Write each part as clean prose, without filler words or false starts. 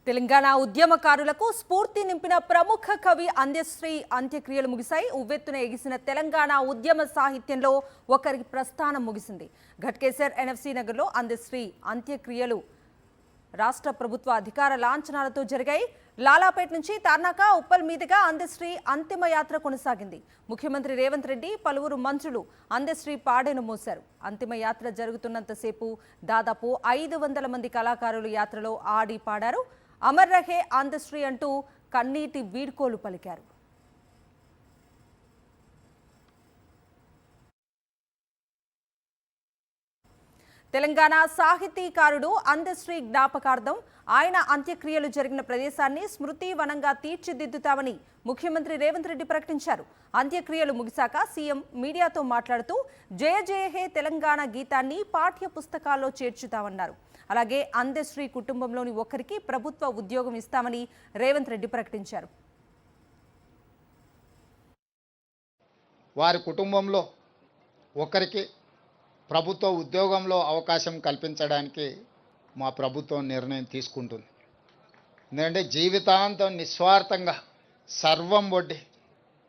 తెలంగాణ ఉద్యమకారులకు స్ఫూర్తి నింపిన ప్రముఖ కవి అందశ్రీ అంత్యక్రియలు ముగిశాయి. ఉవ్వెత్తున ఎగిసిన తెలంగాణ ఉద్యమ సాహిత్యంలో ఒకరి ప్రస్థానం ముగిసింది. ఘట్కేసర్ ఎన్ఎఫ్సి నగర్లో అందశ్రీ అంత్యక్రియలు రాష్ట్ర ప్రభుత్వ అధికార లాంఛనాలతో జరిగాయి. లాలాపేట్ నుంచి తార్నాక ఉప్పల్ మీదుగా అందశ్రీ అంతిమ యాత్ర కొనసాగింది. ముఖ్యమంత్రి రేవంత్ రెడ్డి, పలువురు మంత్రులు అందశ్రీ పాడెను మోశారు. అంతిమ యాత్ర జరుగుతున్నంతసేపు దాదాపు 500 మంది కళాకారులు యాత్రలో ఆడి పాడారు. అమర్ రహే అందశ్రీ అంటూ కన్నీటి వీడ్కోలు పలికారు. తెలంగాణ సాహితీకారుడు అందశ్రీ జ్ఞాపకార్థం ఆయన అంత్యక్రియలు జరిగిన ప్రదేశాన్ని స్మృతి వనంగా తీర్చిదిద్దుతామని ముఖ్యమంత్రి రేవంత్ రెడ్డి ప్రకటించారు. అంత్యక్రియలు ముగిశాక సీఎం మీడియాతో మాట్లాడుతూ జయ జయ హే తెలంగాణ గీతాన్ని పాఠ్య పుస్తకాల్లో చేర్చుతామన్నారు. అలాగే అందశ్రీ కుటుంబంలోని ఒకరికి ప్రభుత్వ ఉద్యోగం ఇస్తామని రేవంత్ రెడ్డి ప్రకటించారు. వారి కుటుంబంలో ఒకరికి ప్రభుత్వ ఉద్యోగంలో అవకాశం కల్పించడానికి మా ప్రభుత్వం నిర్ణయం తీసుకుంటుంది. ఎందుకంటే జీవితాంతం నిస్వార్థంగా సర్వం ఒడ్డి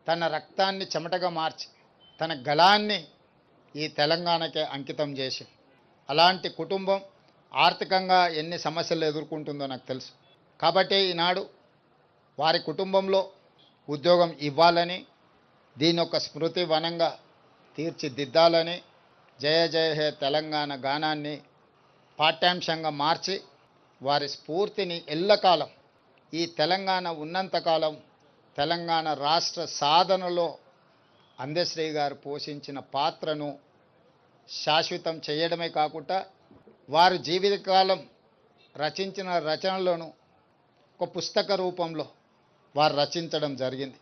తన రక్తాన్ని చెమటగా మార్చి తన గళాన్ని ఈ తెలంగాణకే అంకితం చేసి, అలాంటి కుటుంబం ఆర్థికంగా ఎన్ని సమస్యలు ఎదుర్కొంటుందో నాకు తెలుసు. కాబట్టి ఈనాడు వారి కుటుంబంలో ఉద్యోగం ఇవ్వాలని, దీని ఒక స్మృతి వనంగా తీర్చిదిద్దాలని జయ జయ హే తెలంగాణ గానాన్ని పాఠ్యాంశంగా మార్చి వారి స్ఫూర్తిని ఎల్లకాలం, ఈ తెలంగాణ ఉన్నంతకాలం తెలంగాణ రాష్ట్ర సాధనలో అందశ్రీ గారు పోషించిన పాత్రను శాశ్వతం చేయడమే కాకుండా వారి జీవితకాలం రచించిన రచనలను ఒక పుస్తక రూపంలో వారు రచించడం జరిగింది.